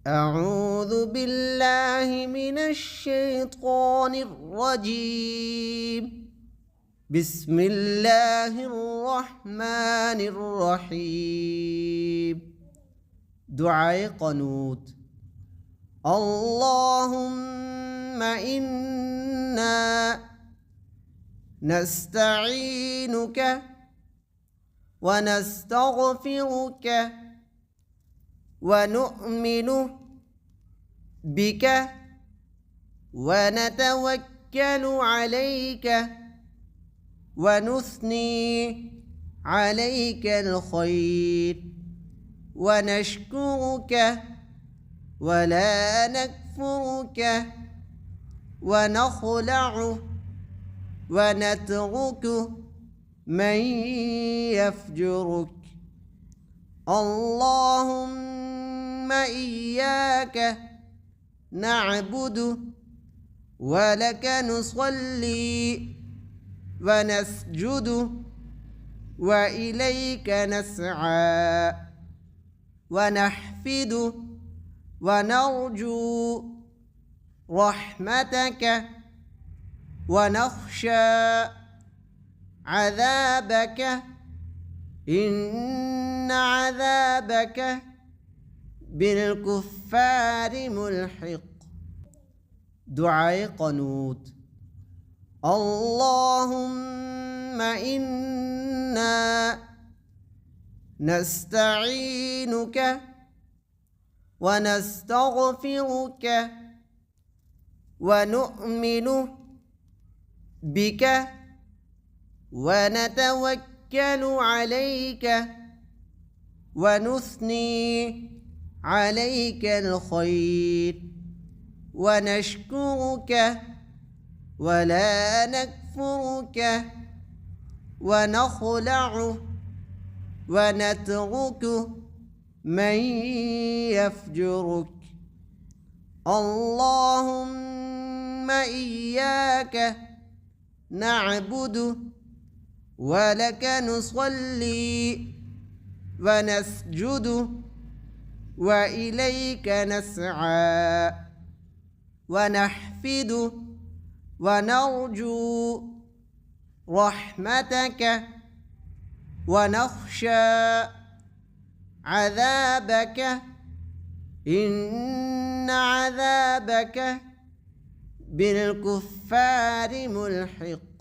أعوذ بالله من الشيطان الرجيم. بسم الله الرحمن الرحيم. دعاء قنوت. اللهم إنا نستعينك ونستغفرك ونؤمن بك ونتوكل عليك ونثني عليك الخير ونشكرك ولا نكفرك ونخلع ونترك من يفجرك. اللهم إياك نعبد ولك نصلي ونسجد وإليك نسعى ونحفد ونرجو رحمتك ونخشى عذابك إن عذابك بالكفار ملحق. دعاء قنوت. اللهم إنا نستعينك ونستغفرك ونؤمن بك ونتوكل عليك ونثني عليك الخير ونشكرك ولا نكفرك ونخلع ونترك من يفجرك. اللهم إياك نعبد ولك نصلي ونسجد وإليك نسعى ونحفد ونرجو رحمتك ونخشى عذابك إن عذابك بالكفار ملحق.